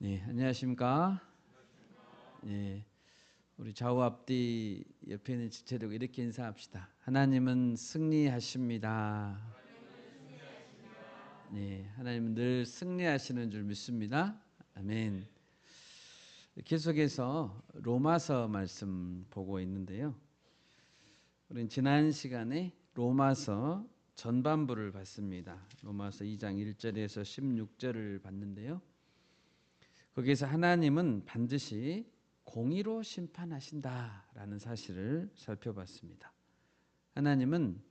예, 안녕하십니까? 예, 우리 좌우 앞뒤 옆에 있는 지체들과 이렇게 인사합시다. 하나님은 승리하십니다. 예, 하나님은 늘 승리하시는 줄 믿습니다. 아멘. 계속해서 로마서 말씀 보고 있는데요. 우리는 지난 시간에 로마서 전반부를 봤습니다. 로마서 2장 1절에서 16절을 봤는데요. 거기에서 하나님은 반드시 공의로 심판하신다라는 사실을 살펴봤습니다. 하나님은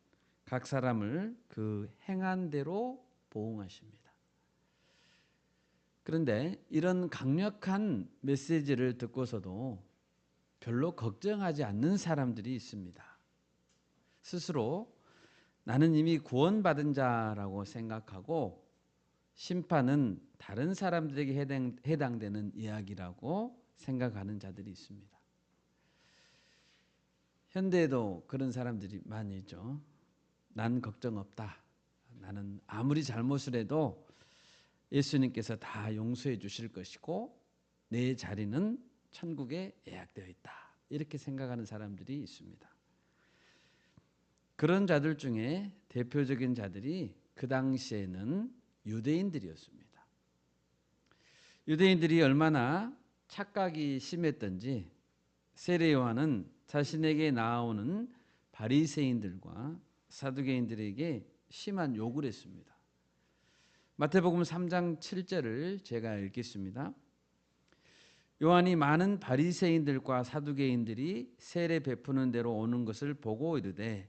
각 사람을 그 행한 대로 보응하십니다. 그런데 이런 강력한 메시지를 듣고서도 별로 걱정하지 않는 사람들이 있습니다. 스스로 나는 이미 구원받은 자라고 생각하고 심판은 다른 사람들에게 해당되는 이야기라고 생각하는 자들이 있습니다. 현대에도 그런 사람들이 많이 있죠. 난 걱정 없다. 나는 아무리 잘못을 해도 예수님께서 다 용서해 주실 것이고 내 자리는 천국에 예약되어 있다. 이렇게 생각하는 사람들이 있습니다. 그런 자들 중에 대표적인 자들이 그 당시에는 유대인들이었습니다. 유대인들이 얼마나 착각이 심했던지 세례 요한은 자신에게 나오는 바리새인들과 사두개인들에게 심한 욕을 했습니다. 마태복음 3장 7절을 제가 읽겠습니다. 요한이 많은 바리새인들과 사두개인들이 세례 베푸는 대로 오는 것을 보고 이르되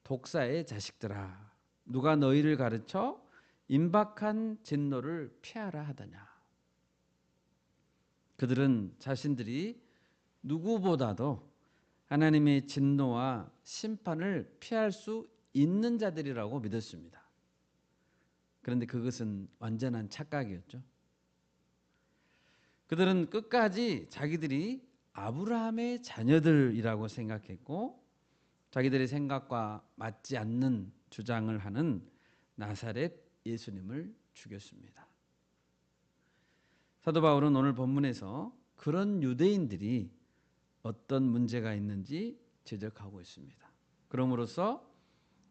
독사의 자식들아 누가 너희를 가르쳐 임박한 진노를 피하라 하더냐. 그들은 자신들이 누구보다도 하나님의 진노와 심판을 피할 수 있는 자들이라고 믿었습니다. 그런데 그것은 완전한 착각이었죠. 그들은 끝까지 자기들이 아브라함의 자녀들이라고 생각했고 자기들의 생각과 맞지 않는 주장을 하는 나사렛 예수님을 죽였습니다. 사도 바울은 오늘 본문에서 그런 유대인들이 어떤 문제가 있는지 지적하고 있습니다. 그럼으로써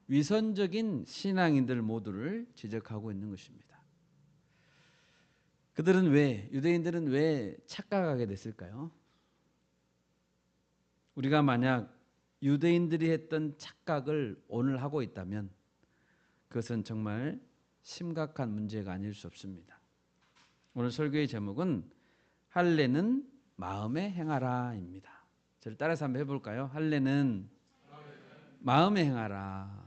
위선적인 신앙인들 모두를 지적하고 있는 것입니다. 유대인들은 왜 착각하게 됐을까요? 우리가 만약 유대인들이 했던 착각을 오늘 하고 있다면 그것은 정말 심각한 문제가 아닐 수 없습니다. 오늘 설교의 제목은 할례는 마음에 행하라입니다. 저를 따라서 한번 해볼까요? 할례는 마음에 행하라.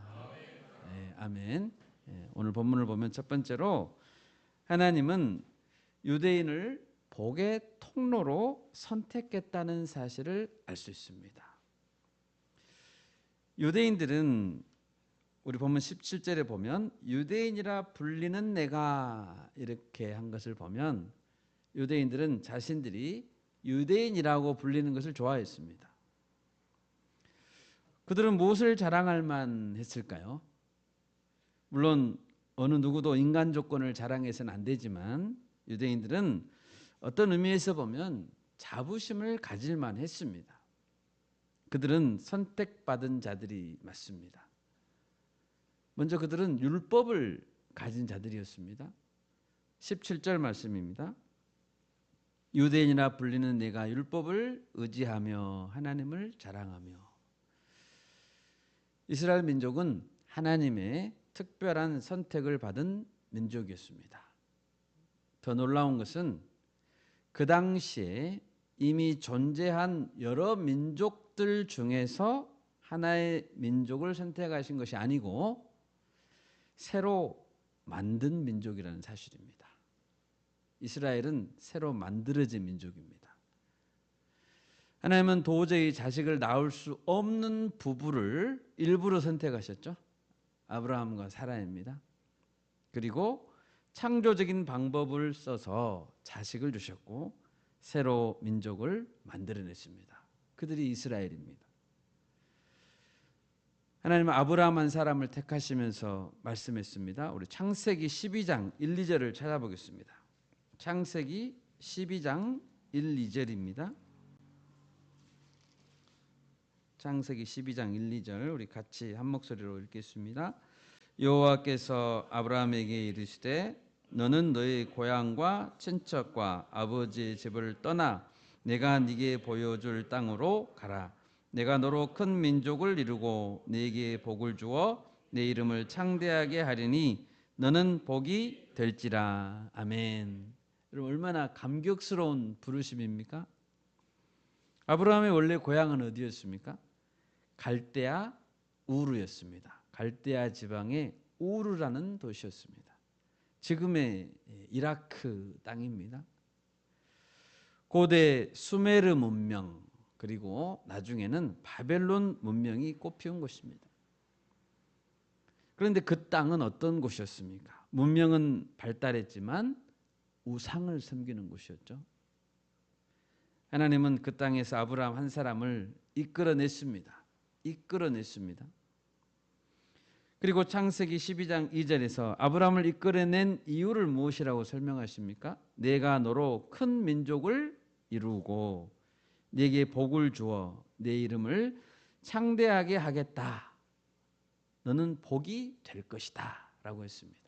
네, 아멘. 네, 오늘 본문을 보면 첫 번째로 하나님은 유대인을 복의 통로로 선택했다는 사실을 알 수 있습니다. 유대인들은 우리 본문 17절에 보면 유대인이라 불리는 내가 이렇게 한 것을 보면 유대인들은 자신들이 유대인이라고 불리는 것을 좋아했습니다. 그들은 무엇을 자랑할 만했을까요? 물론 어느 누구도 인간 조건을 자랑해서는 안 되지만 유대인들은 어떤 의미에서 보면 자부심을 가질 만했습니다. 그들은 선택받은 자들이 맞습니다. 먼저 그들은 율법을 가진 자들이었습니다. 17절 말씀입니다. 유대인이라 불리는 내가 율법을 의지하며 하나님을 자랑하며. 이스라엘 민족은 하나님의 특별한 선택을 받은 민족이었습니다. 더 놀라운 것은 그 당시에 이미 존재한 여러 민족들 중에서 하나의 민족을 선택하신 것이 아니고 새로 만든 민족이라는 사실입니다. 이스라엘은 새로 만들어진 민족입니다. 하나님은 도저히 자식을 낳을 수 없는 부부를 일부러 선택하셨죠. 아브라함과 사라입니다. 그리고 창조적인 방법을 써서 자식을 주셨고 새로 민족을 만들어냈습니다. 그들이 이스라엘입니다. 하나님은 아브라함 한 사람을 택하시면서 말씀했습니다. 우리 창세기 12장 1, 2절을 찾아보겠습니다. 창세기 12장 1, 2절입니다. 창세기 12장 1, 2절 우리 같이 한 목소리로 읽겠습니다. 여호와께서 아브라함에게 이르시되 너는 너의 고향과 친척과 아버지의 집을 떠나 내가 네게 보여줄 땅으로 가라. 내가 너로 큰 민족을 이루고 네게 복을 주어 내 이름을 창대하게 하리니 너는 복이 될지라. 아멘. 여러분 얼마나 감격스러운 부르심입니까? 아브라함의 원래 고향은 어디였습니까? 갈대아 우르였습니다. 갈대아 지방의 우르라는 도시였습니다. 지금의 이라크 땅입니다. 고대 수메르 문명 그리고 나중에는 바벨론 문명이 꽃피운 곳입니다. 그런데 그 땅은 어떤 곳이었습니까? 문명은 발달했지만 우상을 섬기는 곳이었죠. 하나님은 그 땅에서 아브라함 한 사람을 이끌어냈습니다. 그리고 창세기 12장 2절에서 아브라함을 이끌어낸 이유를 무엇이라고 설명하십니까? 내가 너로 큰 민족을 이루고 네게 복을 주어 내 이름을 창대하게 하겠다. 너는 복이 될 것이다 라고 했습니다.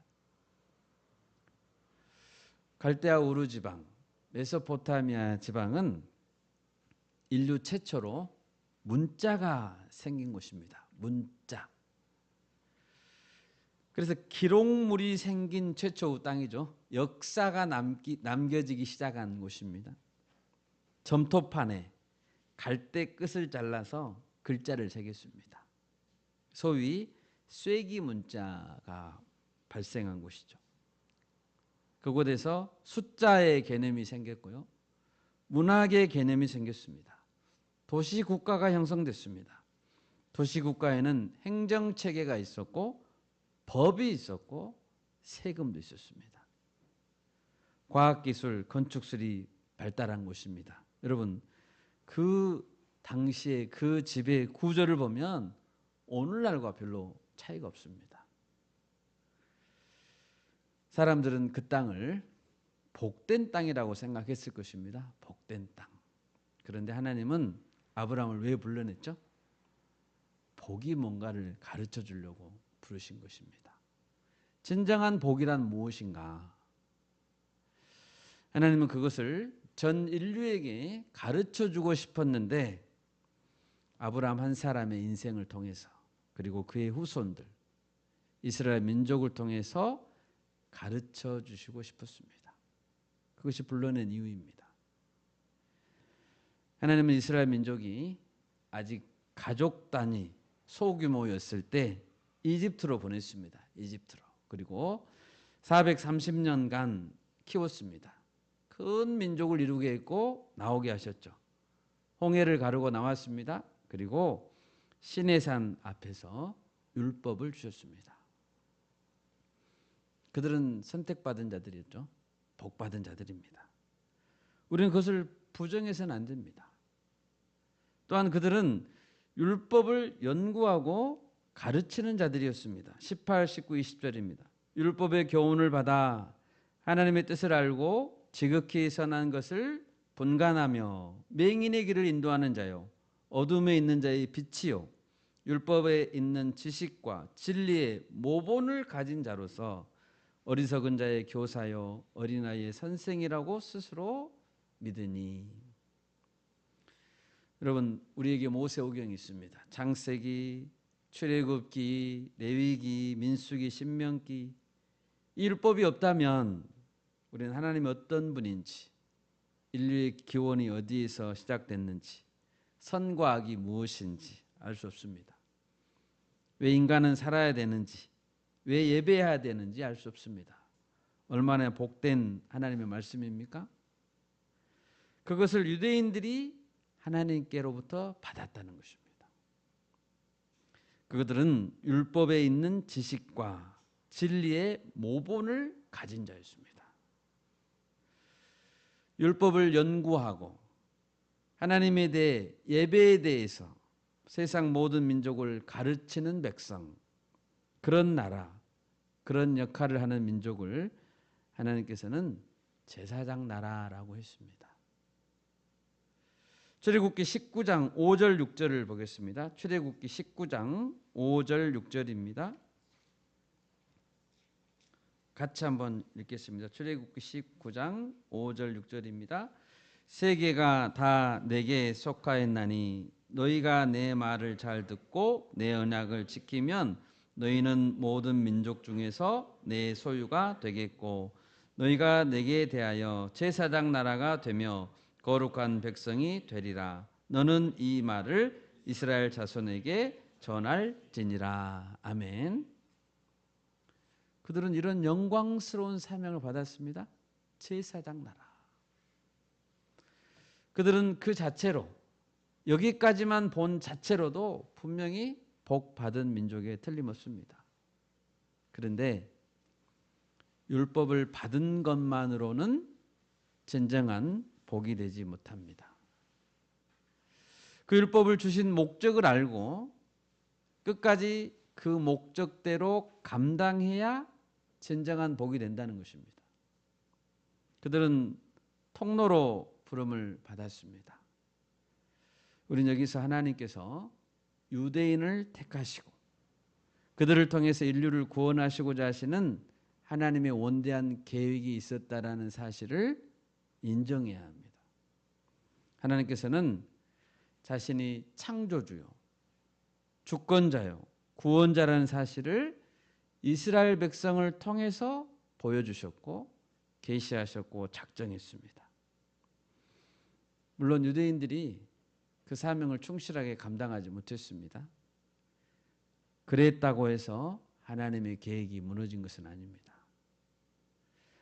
갈대아 우르 지방, 메소포타미아 지방은 인류 최초로 문자가 생긴 곳입니다. 문자. 그래서 기록물이 생긴 최초의 땅이죠. 역사가 남겨지기 시작한 곳입니다. 점토판에 갈대 끝을 잘라서 글자를 새겼습니다. 소위 쐐기 문자가 발생한 곳이죠. 그곳에서 숫자의 개념이 생겼고요. 문학의 개념이 생겼습니다. 도시국가가 형성됐습니다. 도시국가에는 행정체계가 있었고 법이 있었고 세금도 있었습니다. 과학기술, 건축술이 발달한 곳입니다. 여러분 그 당시에 그 집의 구조를 보면 오늘날과 별로 차이가 없습니다. 사람들은 그 땅을 복된 땅이라고 생각했을 것입니다. 복된 땅. 그런데 하나님은 아브라함을 왜 불러냈죠? 복이 뭔가를 가르쳐 주려고 부르신 것입니다. 진정한 복이란 무엇인가? 하나님은 그것을 전 인류에게 가르쳐 주고 싶었는데 아브라함 한 사람의 인생을 통해서 그리고 그의 후손들 이스라엘 민족을 통해서 가르쳐 주시고 싶었습니다. 그것이 불러낸 이유입니다. 하나님은 이스라엘 민족이 아직 가족 단위 소규모였을 때 이집트로 보냈습니다. 이집트로. 그리고 430년간 키웠습니다. 큰 민족을 이루게 했고 나오게 하셨죠. 홍해를 가르고 나왔습니다. 그리고 시내산 앞에서 율법을 주셨습니다. 그들은 선택받은 자들이었죠. 복받은 자들입니다. 우리는 그것을 부정해서는 안 됩니다. 또한 그들은 율법을 연구하고 가르치는 자들이었습니다. 18, 19, 20절입니다. 율법의 교훈을 받아 하나님의 뜻을 알고 지극히 선한 것을 분간하며 맹인의 길을 인도하는 자요 어둠에 있는 자의 빛이요 율법에 있는 지식과 진리의 모본을 가진 자로서 어리석은 자의 교사요 어린아이의 선생이라고 스스로 믿으니. 여러분 우리에게 모세오경이 있습니다. 창세기, 출애굽기, 레위기, 민수기, 신명기. 이 율법이 없다면 우리는 하나님이 어떤 분인지 인류의 기원이 어디에서 시작됐는지 선과 악이 무엇인지 알 수 없습니다. 왜 인간은 살아야 되는지 왜 예배해야 되는지 알 수 없습니다. 얼마나 복된 하나님의 말씀입니까? 그것을 유대인들이 하나님께로부터 받았다는 것입니다. 그들은 율법에 있는 지식과 진리의 모본을 가진 자였습니다. 율법을 연구하고 하나님에 대해 예배에 대해서 세상 모든 민족을 가르치는 백성, 그런 나라, 그런 역할을 하는 민족을 하나님께서는 제사장 나라라고 했습니다. 출애굽기 19장 5절 6절을 보겠습니다. 출애굽기 19장 5절 6절입니다. 같이 한번 읽겠습니다. 출애굽기 19장 5절 6절입니다. 세계가 다 내게 속하였나니 너희가 내 말을 잘 듣고 내 언약을 지키면 너희는 모든 민족 중에서 내 소유가 되겠고 너희가 내게 대하여 제사장 나라가 되며 거룩한 백성이 되리라. 너는 이 말을 이스라엘 자손에게 전할지니라. 아멘. 그들은 이런 영광스러운 사명을 받았습니다. 제사장 나라. 그들은 그 자체로 여기까지만 본 자체로도 분명히 복 받은 민족에 틀림없습니다. 그런데 율법을 받은 것만으로는 진정한 복이 되지 못합니다. 그 율법을 주신 목적을 알고 끝까지 그 목적대로 감당해야 진정한 복이 된다는 것입니다. 그들은 통로로 부름을 받았습니다. 우리는 여기서 하나님께서 유대인을 택하시고 그들을 통해서 인류를 구원하시고자 하시는 하나님의 원대한 계획이 있었다라는 사실을 인정해야 합니다. 하나님께서는 자신이 창조주요, 주권자요, 구원자라는 사실을 이스라엘 백성을 통해서 보여주셨고 계시하셨고 작정했습니다. 물론 유대인들이 그 사명을 충실하게 감당하지 못했습니다. 그랬다고 해서 하나님의 계획이 무너진 것은 아닙니다.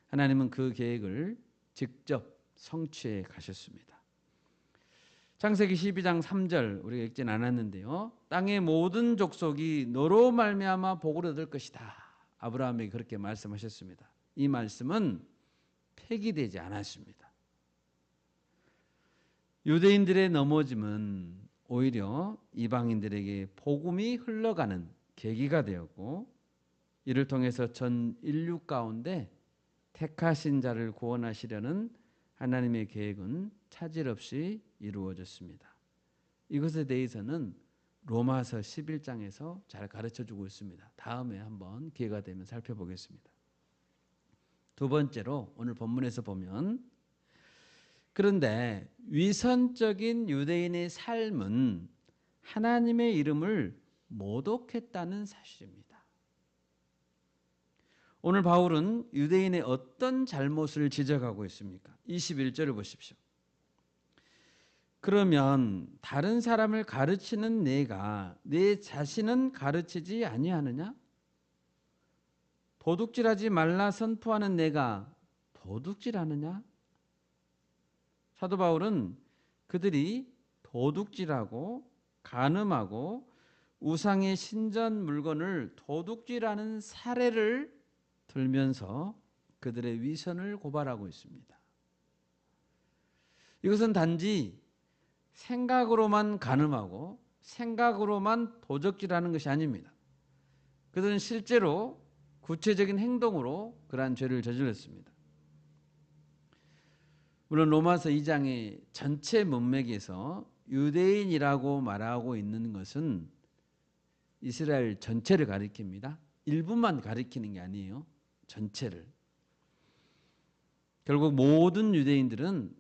하나님은 그 계획을 직접 성취해 가셨습니다. 창세기 12장 3절 우리가 읽진 않았는데요. 땅의 모든 족속이 너로 말미암아 복을 얻을 것이다. 아브라함에게 그렇게 말씀하셨습니다. 이 말씀은 폐기되지 않았습니다. 유대인들의 넘어짐은 오히려 이방인들에게 복음이 흘러가는 계기가 되었고 이를 통해서 전 인류 가운데 택하신 자를 구원하시려는 하나님의 계획은 차질 없이 이루어졌습니다. 이것에 대해서는 로마서 11장에서 잘 가르쳐주고 있습니다. 다음에 한번 기회가 되면 살펴보겠습니다. 두 번째로 오늘 본문에서 보면 그런데 위선적인 유대인의 삶은 하나님의 이름을 모독했다는 사실입니다. 오늘 바울은 유대인의 어떤 잘못을 지적하고 있습니까? 21절을 보십시오. 그러면 다른 사람을 가르치는 내가 내 자신은 가르치지 아니하느냐? 도둑질하지 말라 선포하는 내가 도둑질하느냐? 사도 바울은 그들이 도둑질하고 간음하고 우상의 신전 물건을 도둑질하는 사례를 들면서 그들의 위선을 고발하고 있습니다. 이것은 단지 생각으로만 간음하고 생각으로만 도적질하는 것이 아닙니다. 그들은 실제로 구체적인 행동으로 그러한 죄를 저질렀습니다. 물론 로마서 2장의 전체 문맥에서 유대인이라고 말하고 있는 것은 이스라엘 전체를 가리킵니다. 일부만 가리키는 게 아니에요. 전체를. 결국 모든 유대인들은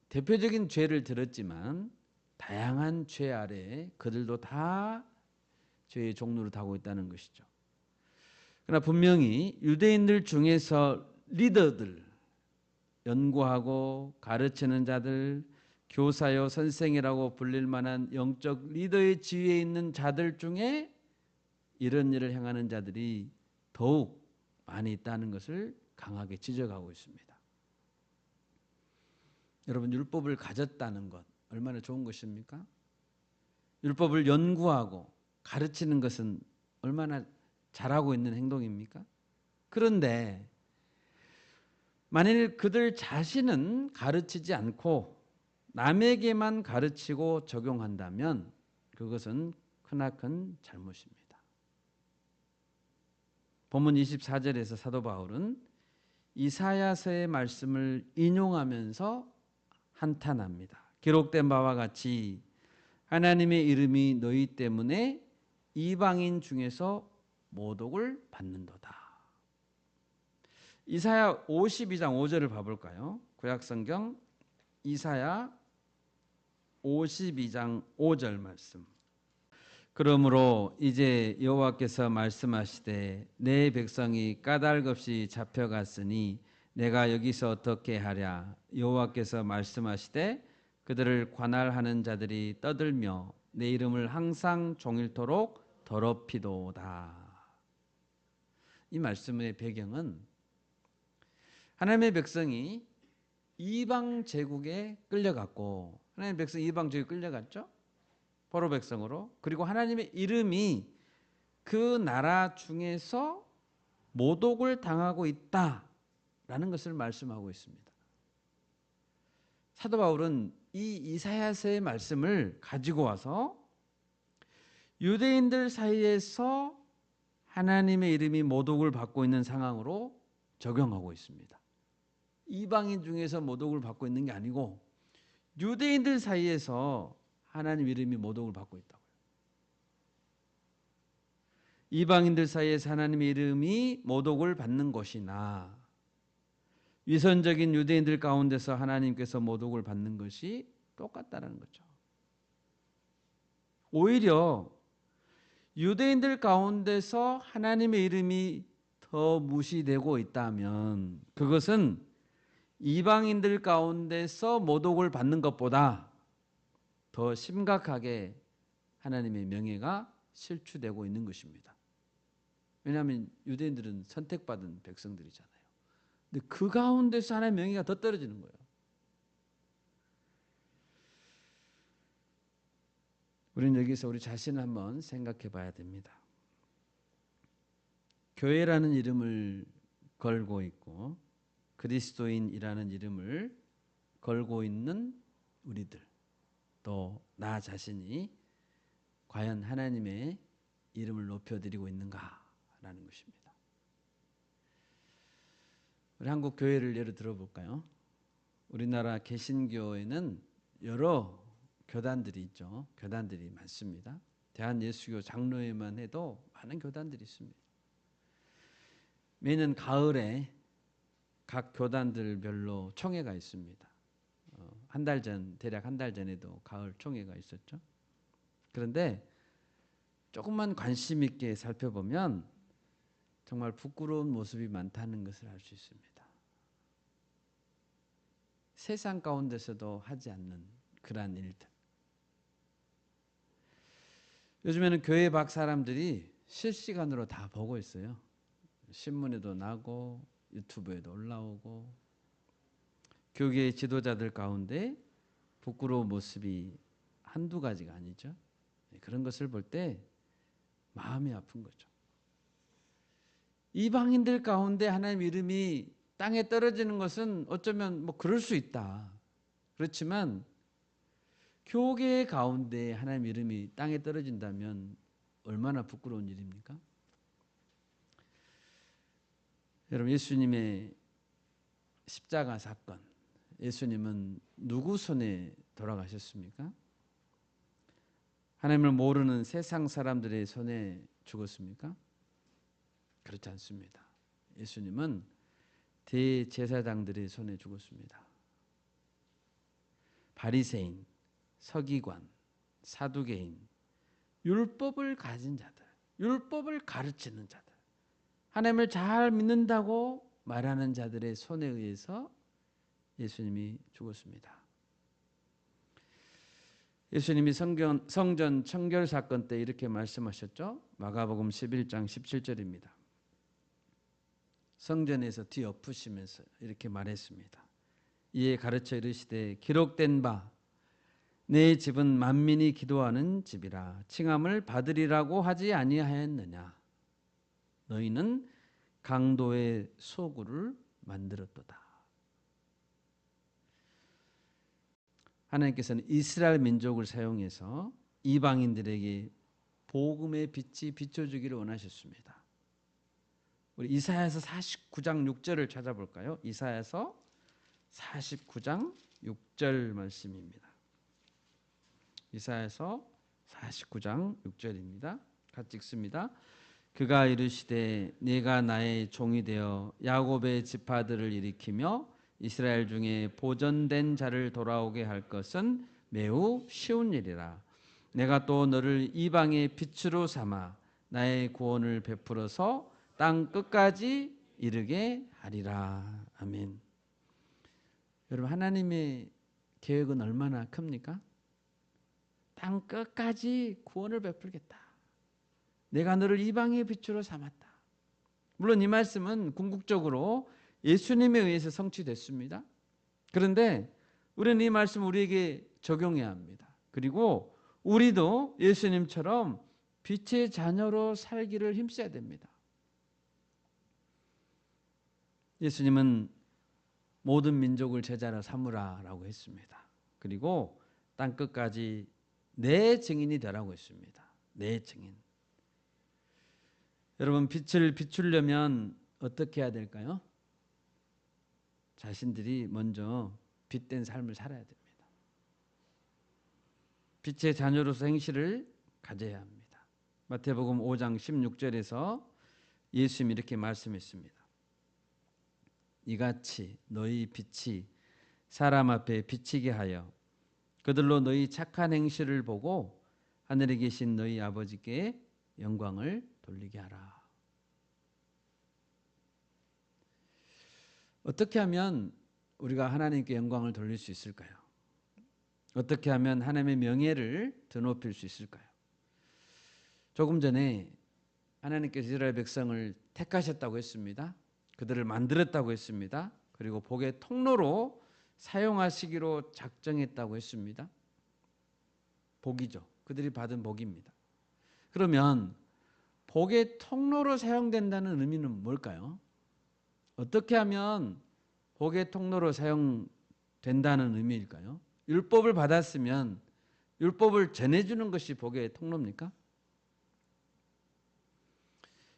대표적인 죄를 들었지만 다양한 죄 아래에 그들도 다 죄의 종로를 타고 있다는 것이죠. 그러나 분명히 유대인들 중에서 리더들, 연구하고 가르치는 자들, 교사요 선생이라고 불릴 만한 영적 리더의 지위에 있는 자들 중에 이런 일을 행하는 자들이 더욱 많이 있다는 것을 강하게 지적하고 있습니다. 여러분, 율법을 가졌다는 것 얼마나 좋은 것입니까? 율법을 연구하고 가르치는 것은 얼마나 잘하고 있는 행동입니까? 그런데 만일 그들 자신은 가르치지 않고 남에게만 가르치고 적용한다면 그것은 크나큰 잘못입니다. 본문 24절에서 사도 바울은 이사야서의 말씀을 인용하면서 한탄합니다. 기록된 바와 같이 하나님의 이름이 너희 때문에 이방인 중에서 모독을 받는도다. 이사야 52장 5절을 봐볼까요? 구약성경 이사야 52장 5절 말씀. 그러므로 이제 여호와께서 말씀하시되 내 백성이 까닭없이 잡혀갔으니 내가 여기서 어떻게 하랴. 여호와께서 말씀하시되 그들을 관할하는 자들이 떠들며 내 이름을 항상 종일토록 더럽히도다. 이 말씀의 배경은 하나님의 백성이 이방 제국에 끌려갔고, 하나님의 백성이 이방 제국에 끌려갔죠. 포로 백성으로. 그리고 하나님의 이름이 그 나라 중에서 모독을 당하고 있다라는 것을 말씀하고 있습니다. 사도 바울은 이 이사야서의 말씀을 가지고 와서 유대인들 사이에서 하나님의 이름이 모독을 받고 있는 상황으로 적용하고 있습니다. 이방인 중에서 모독을 받고 있는 게 아니고 유대인들 사이에서 하나님 이름이 모독을 받고 있다고요. 이방인들 사이에서 하나님의 이름이 모독을 받는 것이나 위선적인 유대인들 가운데서 하나님께서 모독을 받는 것이 똑같다는 거죠. 오히려 유대인들 가운데서 하나님의 이름이 더 무시되고 있다면 그것은 이방인들 가운데서 모독을 받는 것보다 더 심각하게 하나님의 명예가 실추되고 있는 것입니다. 왜냐하면 유대인들은 선택받은 백성들이잖아요. 근데 그 가운데서 하나님의 명예가 더 떨어지는 거예요. 우리는 여기서 우리 자신을 한번 생각해 봐야 됩니다. 교회라는 이름을 걸고 있고 그리스도인이라는 이름을 걸고 있는 우리들, 또 나 자신이 과연 하나님의 이름을 높여드리고 있는가라는 것입니다. 우리 한국 교회를 예로 들어볼까요? 우리나라 개신교에는 여러 교단들이 있죠. 교단들이 많습니다. 대한예수교 장로회만 해도 많은 교단들이 있습니다. 매년 가을에 각 교단들별로 총회가 있습니다. 한 달 전, 대략 한 달 전에도 가을 총회가 있었죠. 그런데 조금만 관심 있게 살펴보면 정말 부끄러운 모습이 많다는 것을 알 수 있습니다. 세상 가운데서도 하지 않는 그러한 일들. 요즘에는 교회 밖 사람들이 실시간으로 다 보고 있어요. 신문에도 나고 유튜브에도 올라오고. 교계의 지도자들 가운데 부끄러운 모습이 한두 가지가 아니죠. 그런 것을 볼 때 마음이 아픈 거죠. 이방인들 가운데 하나님 이름이 땅에 떨어지는 것은 어쩌면 뭐 그럴 수 있다. 그렇지만 교계 가운데 하나님 이름이 땅에 떨어진다면 얼마나 부끄러운 일입니까? 여러분, 예수님의 십자가 사건, 예수님은 누구 손에 돌아가셨습니까? 하나님을 모르는 세상 사람들의 손에 죽었습니까? 그렇지 않습니다. 예수님은 대제사장들의 손에 죽었습니다. 바리새인, 서기관, 사두개인, 율법을 가진 자들, 율법을 가르치는 자들, 하나님을 잘 믿는다고 말하는 자들의 손에 의해서 예수님이 죽었습니다. 예수님이 성전 청결 사건 때 이렇게 말씀하셨죠. 마가복음 11장 17절입니다. 성전에서 뒤엎으시면서 이렇게 말했습니다. 이에 가르쳐 이르시되 기록된 바 내 집은 만민이 기도하는 집이라 칭함을 받으리라고 하지 아니하였느냐. 너희는 강도의 소굴을 만들었도다. 하나님께서는 이스라엘 민족을 사용해서 이방인들에게 복음의 빛이 비춰주기를 원하셨습니다. 우리 이사야서 49장 6절을 찾아볼까요? 이사야서 49장 6절 말씀입니다. 이사야서 49장 6절입니다. 같이 읽습니다. 그가 이르시되 내가 나의 종이 되어 야곱의 지파들을 일으키며 이스라엘 중에 보존된 자를 돌아오게 할 것은 매우 쉬운 일이라. 내가 또 너를 이방의 빛으로 삼아 나의 구원을 베풀어서 땅 끝까지 이르게 하리라. 아멘. 여러분, 하나님의 계획은 얼마나 큽니까? 땅 끝까지 구원을 베풀겠다. 내가 너를 이방의 빛으로 삼았다. 물론 이 말씀은 궁극적으로 예수님에 의해서 성취됐습니다. 그런데 우리는 이 말씀을 우리에게 적용해야 합니다. 그리고 우리도 예수님처럼 빛의 자녀로 살기를 힘써야 됩니다. 예수님은 모든 민족을 제자로 삼으라라고 했습니다. 그리고 땅 끝까지 내 증인이 되라고 했습니다. 내 증인. 여러분, 빛을 비추려면 어떻게 해야 될까요? 자신들이 먼저 빛된 삶을 살아야 됩니다. 빛의 자녀로서 행실을 가져야 합니다. 마태복음 5장 16절에서 예수님이 이렇게 말씀했습니다. 이같이 너희 빛이 사람 앞에 비치게 하여 그들로 너희 착한 행실을 보고 하늘에 계신 너희 아버지께 영광을 돌리게 하라. 어떻게 하면 우리가 하나님께 영광을 돌릴 수 있을까요? 어떻게 하면 하나님의 명예를 드높일 수 있을까요? 조금 전에 하나님께서 이스라엘 백성을 택하셨다고 했습니다. 그들을 만들었다고 했습니다. 그리고 복의 통로로 사용하시기로 작정했다고 했습니다. 복이죠. 그들이 받은 복입니다. 그러면 복의 통로로 사용된다는 의미는 뭘까요? 어떻게 하면 복의 통로로 사용된다는 의미일까요? 율법을 받았으면 율법을 전해주는 것이 복의 통로입니까?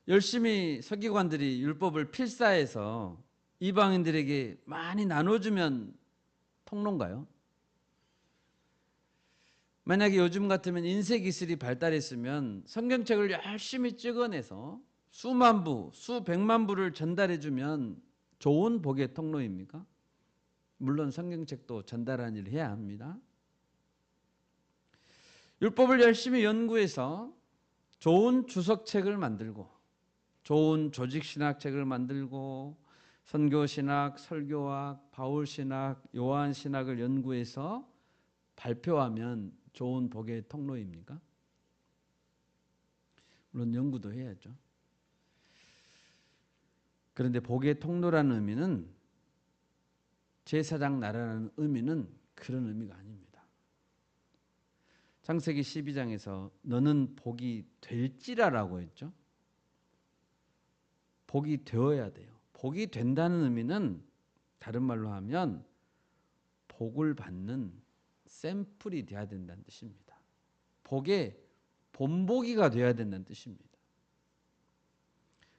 열심히 서기관들이 율법을 필사해서 이방인들에게 많이 나눠주면 통로인가요? 만약에 요즘 같으면 인쇄기술이 발달했으면 성경책을 열심히 찍어내서 수만 부, 수백만 부를 전달해주면 좋은 복의 통로입니까? 물론 성경책도 전달하는 일을 해야 합니다. 율법을 열심히 연구해서 좋은 주석책을 만들고 좋은 조직신학책을 만들고 선교신학, 설교학, 바울신학, 요한신학을 연구해서 발표하면 좋은 복의 통로입니까? 물론 연구도 해야죠. 그런데 복의 통로라는 의미는 제사장 나라라는 의미는 그런 의미가 아닙니다. 창세기 12장에서 너는 복이 될지라라고 했죠. 복이 되어야 돼요. 복이 된다는 의미는 다른 말로 하면 복을 받는 샘플이 돼야 된다는 뜻입니다. 복의 본보기가 돼야 된다는 뜻입니다.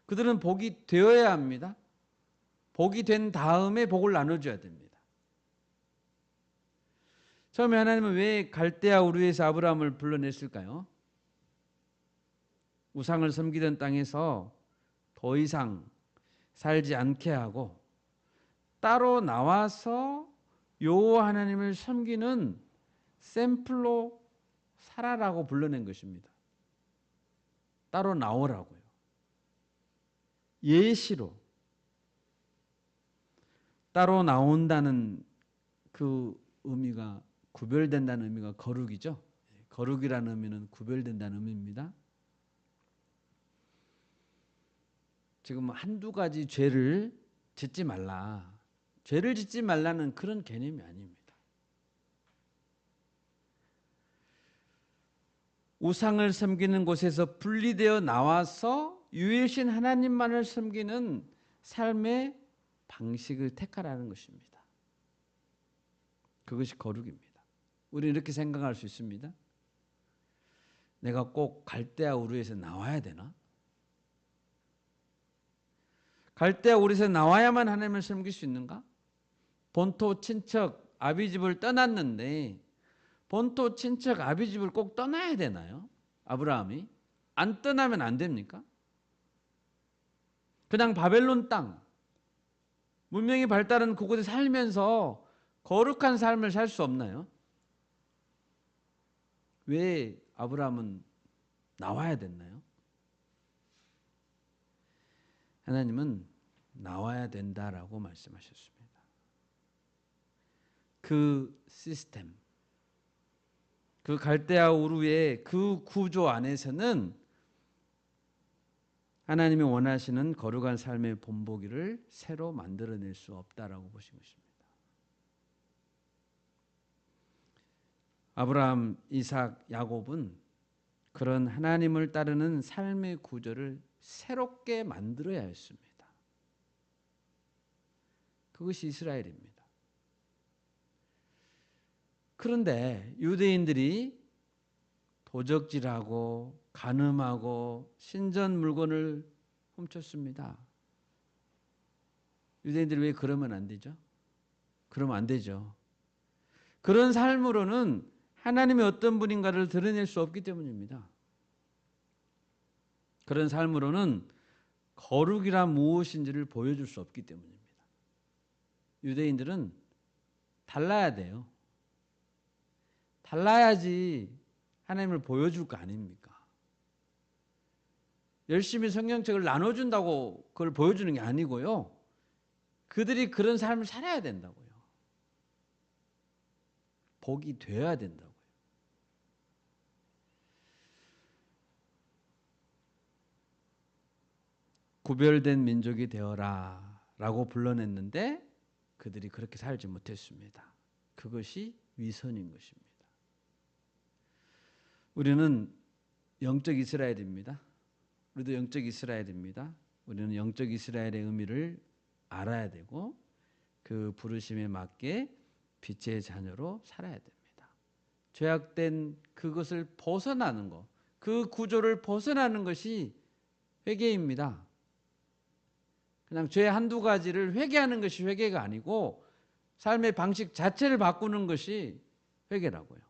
그들은 복이 되어야 합니다. 복이 된 다음에 복을 나눠줘야 됩니다. 처음에 하나님은 왜 갈대아 우르에서 아브라함을 불러냈을까요? 우상을 섬기던 땅에서 더 이상 살지 않게 하고 따로 나와서 여호와 하나님을 섬기는 샘플로 살아라고 불러낸 것입니다. 따로 나오라고요. 예시로 따로 나온다는 그 의미가 구별된다는 의미가 거룩이죠. 거룩이라는 의미는 구별된다는 의미입니다. 지금 한두 가지 죄를 짓지 말라. 죄를 짓지 말라는 그런 개념이 아닙니다. 우상을 섬기는 곳에서 분리되어 나와서 유일신 하나님만을 섬기는 삶의 방식을 택하라는 것입니다. 그것이 거룩입니다. 우리는 이렇게 생각할 수 있습니다. 내가 꼭 갈대아 우르에서 나와야 되나? 갈대아 우리에서 나와야만 하나님을 섬길 수 있는가? 본토 친척 아비집을 떠났는데 본토 친척 아비집을 꼭 떠나야 되나요? 아브라함이 안 떠나면 안 됩니까? 그냥 바벨론 땅 문명이 발달한 그곳에 살면서 거룩한 삶을 살 수 없나요? 왜 아브라함은 나와야 됐나요? 하나님은 나와야 된다라고 말씀하셨습니다. 그 시스템, 그 갈대아 우르의 그 구조 안에서는 하나님이 원하시는 거룩한 삶의 본보기를 새로 만들어낼 수 없다라고 보신 것입니다. 아브라함, 이삭, 야곱은 그런 하나님을 따르는 삶의 구조를 새롭게 만들어야 했습니다. 그것이 이스라엘입니다. 그런데 유대인들이 도적질하고 간음하고 신전 물건을 훔쳤습니다. 유대인들이 왜 그러면 안 되죠? 그러면 안 되죠. 그런 삶으로는 하나님이 어떤 분인가를 드러낼 수 없기 때문입니다. 그런 삶으로는 거룩이란 무엇인지를 보여줄 수 없기 때문입니다. 유대인들은 달라야 돼요. 달라야지 하나님을 보여줄 거 아닙니까? 열심히 성경책을 나눠준다고 그걸 보여주는 게 아니고요. 그들이 그런 삶을 살아야 된다고요. 복이 되어야 된다고요. 구별된 민족이 되어라 라고 불러냈는데 그들이 그렇게 살지 못했습니다. 그것이 위선인 것입니다. 우리는 영적 이스라엘입니다. 우리도 영적 이스라엘입니다. 우리는 영적 이스라엘의 의미를 알아야 되고 그 부르심에 맞게 빛의 자녀로 살아야 됩니다. 죄악된 그것을 벗어나는 것, 그 구조를 벗어나는 것이 회개입니다. 그냥 죄 한두 가지를 회개하는 것이 회개가 아니고 삶의 방식 자체를 바꾸는 것이 회개라고요.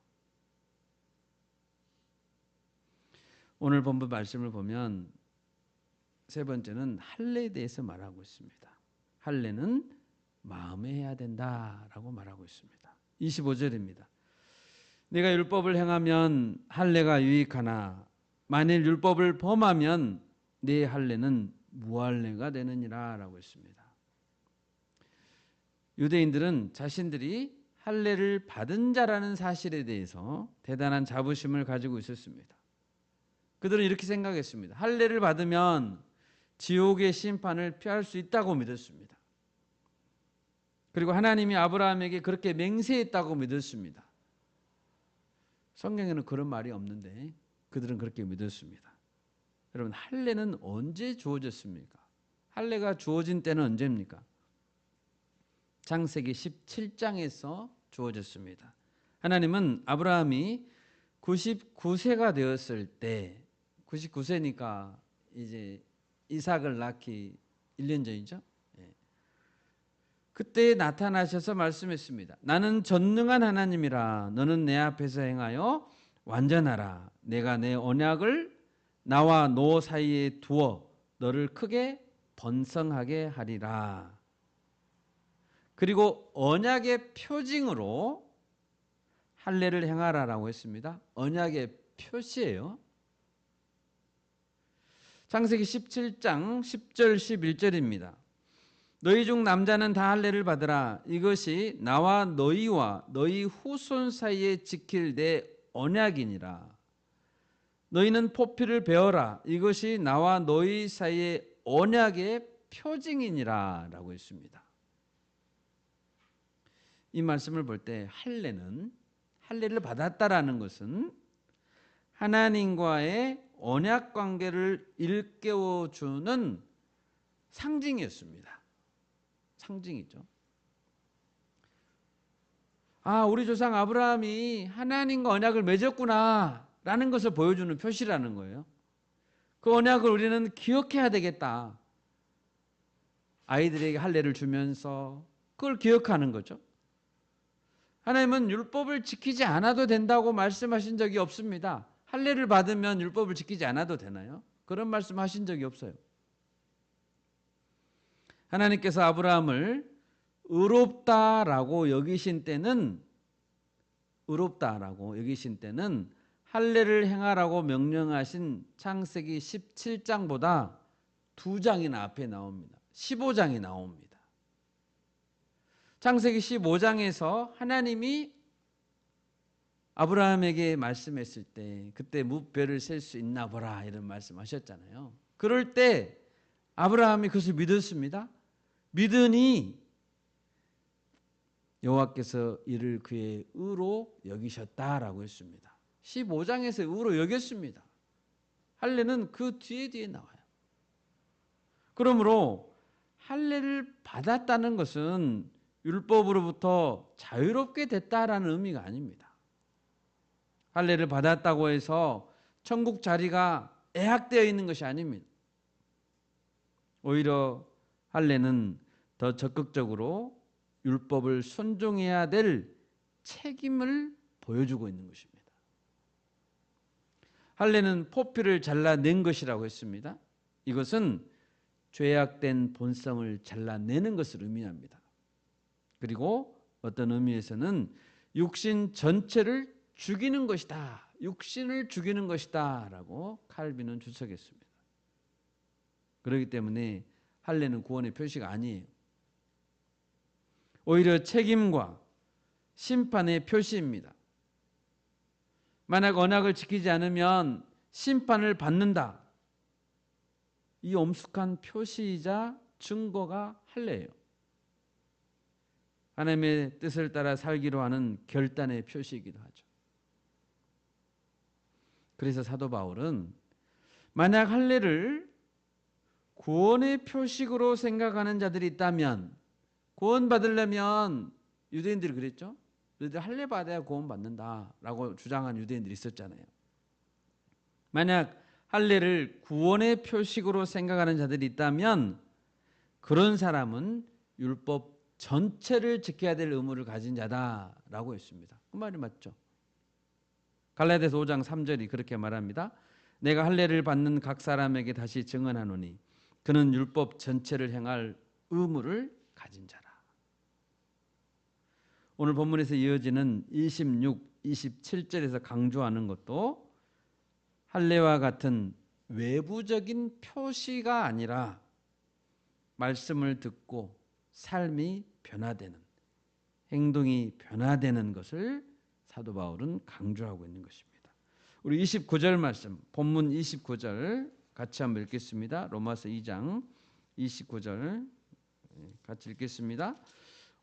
오늘 본문 말씀을 보면 세 번째는 할례에 대해서 말하고 있습니다. 할례는 마음에 해야 된다라고 말하고 있습니다. 25절입니다. 내가 율법을 행하면 할례가 유익하나 만일 율법을 범하면 내 할례는 무할례가 되느니라 라고 했습니다. 유대인들은 자신들이 할례를 받은 자라는 사실에 대해서 대단한 자부심을 가지고 있었습니다. 그들은 이렇게 생각했습니다. 할례를 받으면 지옥의 심판을 피할 수 있다고 믿었습니다. 그리고 하나님이 아브라함에게 그렇게 맹세했다고 믿었습니다. 성경에는 그런 말이 없는데 그들은 그렇게 믿었습니다. 여러분, 할례는 언제 주어졌습니까? 할례가 주어진 때는 언제입니까? 창세기 17장에서 주어졌습니다. 하나님은 아브라함이 99세가 되었을 때 99세니까 이제 이삭을 낳기 1년 전이죠. 그때 나타나셔서 말씀했습니다. 나는 전능한 하나님이라 너는 내 앞에서 행하여 완전하라. 내가 내 언약을 나와 너 사이에 두어 너를 크게 번성하게 하리라. 그리고 언약의 표징으로 할례를 행하라라고 했습니다. 언약의 표시예요. 창세기 17장 10절 11절입니다. 너희 중 남자는 다 할례를 받으라. 이것이 나와 너희와 너희 후손 사이에 지킬 내 언약이니라. 너희는 포피를 베어라. 이것이 나와 너희 사이의 언약의 표징이니라 라고 했습니다. 이 말씀을 볼 때 할례를 받았다라는 것은 하나님과의 언약 관계를 일깨워주는 상징이었습니다. 상징이죠. 아, 우리 조상 아브라함이 하나님과 언약을 맺었구나 라는 것을 보여주는 표시라는 거예요. 그 언약을 우리는 기억해야 되겠다. 아이들에게 할례를 주면서 그걸 기억하는 거죠. 하나님은 율법을 지키지 않아도 된다고 말씀하신 적이 없습니다. 할례를 받으면 율법을 지키지 않아도 되나요? 그런 말씀하신 적이 없어요. 하나님께서 아브라함을 의롭다라고 여기신 때는 할례를 행하라고 명령하신 창세기 17장보다 2장이나 앞에 나옵니다. 15장이 나옵니다. 창세기 15장에서 하나님이 아브라함에게 말씀했을 때 그때 무뼈를 셀 수 있나 보라 이런 말씀하셨잖아요. 그럴 때 아브라함이 그것을 믿었습니다. 믿으니 여호와께서 이를 그의 의로 여기셨다라고 했습니다. 15장에서 의로 여겼습니다. 할례는 그 뒤에 나와요. 그러므로 할례를 받았다는 것은 율법으로부터 자유롭게 됐다라는 의미가 아닙니다. 할례를 받았다고 해서 천국 자리가 애학되어 있는 것이 아닙니다. 오히려 할례는 더 적극적으로 율법을 순종해야 될 책임을 보여주고 있는 것입니다. 할례는 포피를 잘라낸 것이라고 했습니다. 이것은 죄악된 본성을 잘라내는 것을 의미합니다. 그리고 어떤 의미에서는 육신 전체를 죽이는 것이다. 육신을 죽이는 것이다 라고 칼빈은 주석했습니다. 그렇기 때문에 할례는 구원의 표시가 아니에요. 오히려 책임과 심판의 표시입니다. 만약 언약을 지키지 않으면 심판을 받는다. 이 엄숙한 표시이자 증거가 할례예요. 하나님의 뜻을 따라 살기로 하는 결단의 표시이기도 하죠. 그래서 사도 바울은 만약 할례를 구원의 표식으로 생각하는 자들이 있다면, 구원 받으려면 유대인들이 그랬죠. 너희들 할례 받아야 구원 받는다라고 주장한 유대인들이 있었잖아요. 만약 할례를 구원의 표식으로 생각하는 자들이 있다면 그런 사람은 율법 전체를 지켜야 될 의무를 가진 자다라고 했습니다. 그 말이 맞죠. 갈라디아서 5장 3절이 그렇게 말합니다. 내가 할례를 받는 각 사람에게 다시 증언하노니 그는 율법 전체를 행할 의무를 가진 자라. 오늘 본문에서 이어지는 26, 27절에서 강조하는 것도 할례와 같은 외부적인 표시가 아니라 말씀을 듣고 삶이 변화되는, 행동이 변화되는 것을 사도 바울은 강조하고 있는 것입니다. 우리 29절 말씀, 본문 29절 같이 한번 읽겠습니다. 로마서 2장 29절 같이 읽겠습니다.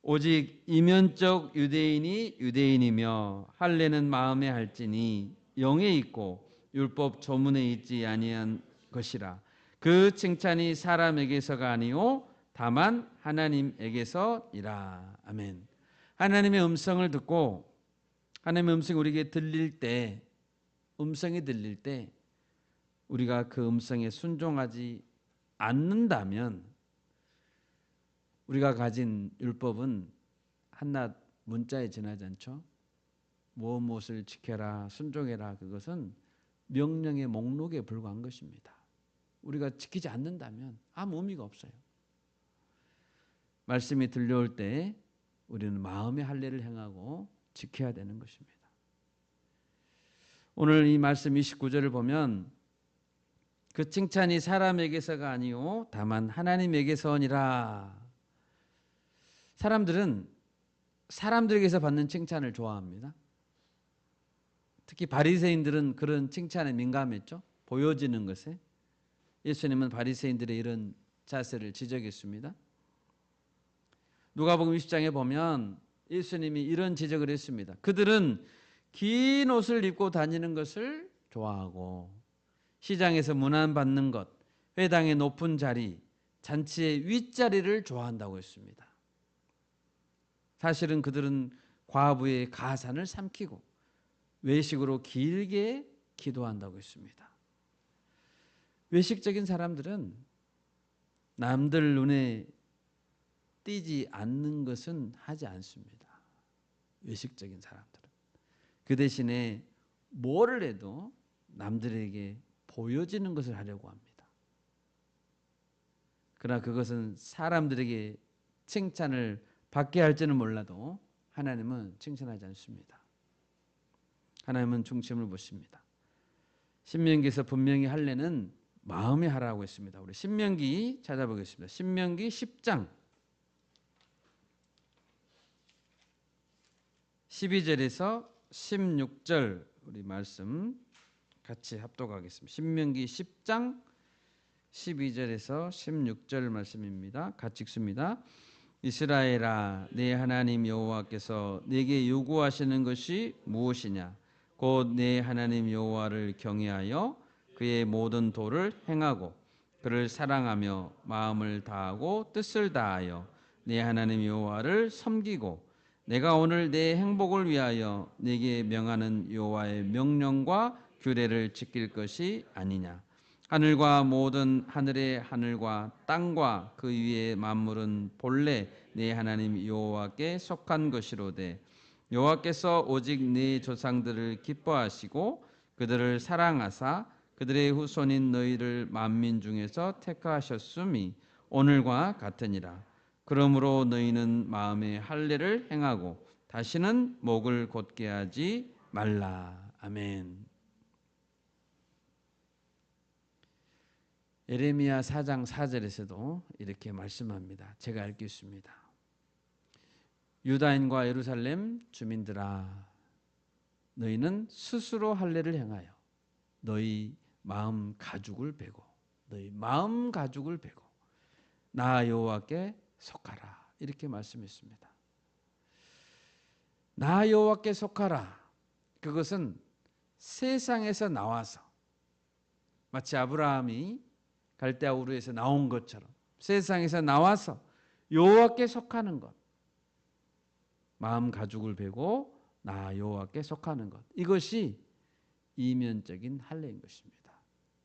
오직 이면적 유대인이 유대인이며 할례는 마음에 할지니 영에 있고 율법 조문에 있지 아니한 것이라. 그 칭찬이 사람에게서가 아니요 다만 하나님에게서이라. 아멘. 하나님의 음성을 듣고 하나님의 음성이 우리에게 들릴 때, 음성이 들릴 때 우리가 그 음성에 순종하지 않는다면 우리가 가진 율법은 한낱 문자에 지나지 않죠. 무엇을 지켜라, 순종해라, 그것은 명령의 목록에 불과한 것입니다. 우리가 지키지 않는다면 아무 의미가 없어요. 말씀이 들려올 때 우리는 마음의 할례를 행하고 지켜야 되는 것입니다. 오늘 이 말씀 29절을 보면 그 칭찬이 사람에게서가 아니요 다만 하나님에게서니라. 사람들은 사람들에게서 받는 칭찬을 좋아합니다. 특히 바리새인들은 그런 칭찬에 민감했죠. 보여지는 것에. 예수님은 바리새인들의 이런 자세를 지적했습니다. 누가복음 20장에 보면 예수님이 이런 지적을 했습니다. 그들은 긴 옷을 입고 다니는 것을 좋아하고 시장에서 문안받는 것, 회당의 높은 자리, 잔치의 윗자리를 좋아한다고 했습니다. 사실은 그들은 과부의 가산을 삼키고 외식으로 길게 기도한다고 했습니다. 외식적인 사람들은 남들 눈에 띄지 않는 것은 하지 않습니다. 외식적인 사람들은. 그 대신에 뭐를 해도 남들에게 보여지는 것을 하려고 합니다. 그러나 그것은 사람들에게 칭찬을 받게 할지는 몰라도 하나님은 칭찬하지 않습니다. 하나님은 중심을 보십니다. 신명기에서 분명히 할례는 마음에 하라고 했습니다. 우리 신명기 찾아보겠습니다. 신명기 10장 12절에서 16절 우리 말씀 같이 합독하겠습니다. 신명기 10장 12절에서 16절 말씀입니다. 같이 읽습니다. 이스라엘아, 내 하나님 여호와께서 내게 요구하시는 것이 무엇이냐? 곧 내 하나님 여호와를 경외하여 그의 모든 도를 행하고 그를 사랑하며 마음을 다하고 뜻을 다하여 내 하나님 여호와를 섬기고 내가 오늘 내 행복을 위하여 내게 명하는 여호와의 명령과 규례를 지킬 것이 아니냐. 하늘과 모든 하늘의 하늘과 땅과 그 위의 만물은 본래 네 하나님 여호와께 속한 것이로되 여호와께서 오직 네 조상들을 기뻐하시고 그들을 사랑하사 그들의 후손인 너희를 만민 중에서 택하셨음이 오늘과 같으니라. 그러므로 너희는 마음에 할례를 행하고 다시는 목을 곧게 하지 말라. 아멘. 예레미야 4장 4절에서도 이렇게 말씀합니다. 제가 읽겠습니다. 유다인과 예루살렘 주민들아, 너희는 스스로 할례를 행하여 너희 마음 가죽을 베고 너희 마음 가죽을 베고 나 여호와께 속하라. 이렇게 말씀했습니다. 나 여호와께 속하라. 그것은 세상에서 나와서 마치 아브라함이 갈대아 우르에서 나온 것처럼 세상에서 나와서 여호와께 속하는 것, 마음 가죽을 베고 나 여호와께 속하는 것, 이것이 이면적인 할례인 것입니다.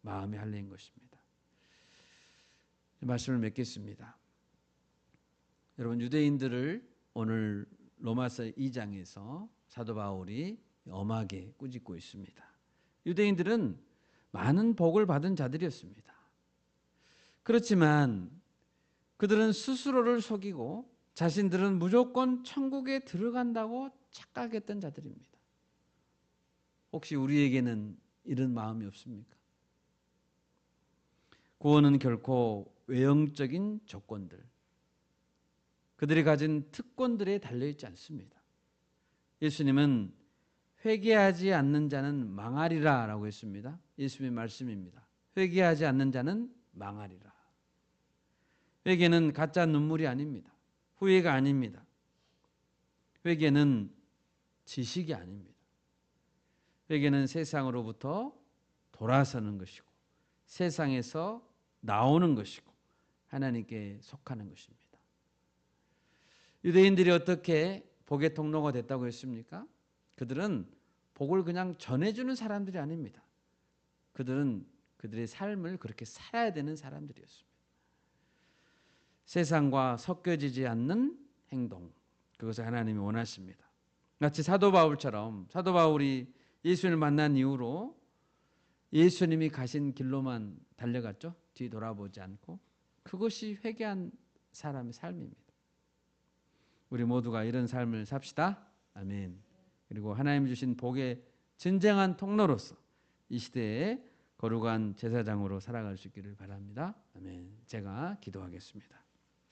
마음의 할례인 것입니다. 말씀을 맺겠습니다. 여러분, 유대인들을 오늘 로마서 2장에서 사도 바울이 엄하게 꾸짖고 있습니다. 유대인들은 많은 복을 받은 자들이었습니다. 그렇지만 그들은 스스로를 속이고 자신들은 무조건 천국에 들어간다고 착각했던 자들입니다. 혹시 우리에게는 이런 마음이 없습니까? 구원은 결코 외형적인 조건들, 그들이 가진 특권들에 달려있지 않습니다. 예수님은 회개하지 않는 자는 망하리라 라고 했습니다. 예수님의 말씀입니다. 회개하지 않는 자는 망하리라. 회개는 가짜 눈물이 아닙니다. 후회가 아닙니다. 회개는 지식이 아닙니다. 회개는 세상으로부터 돌아서는 것이고 세상에서 나오는 것이고 하나님께 속하는 것입니다. 유대인들이 어떻게 복의 통로가 됐다고 했습니까? 그들은 복을 그냥 전해주는 사람들이 아닙니다. 그들은 그들의 삶을 그렇게 살아야 되는 사람들이었습니다. 세상과 섞여지지 않는 행동, 그것을 하나님이 원하십니다. 마치 사도 바울처럼 사도 바울이 예수님을 만난 이후로 예수님이 가신 길로만 달려갔죠. 뒤 돌아보지 않고. 그것이 회개한 사람의 삶입니다. 우리 모두가 이런 삶을 삽시다. 아멘. 그리고 하나님 주신 복의 진정한 통로로서 이 시대에 거룩한 제사장으로 살아갈 수 있기를 바랍니다. 아멘. 제가 기도하겠습니다.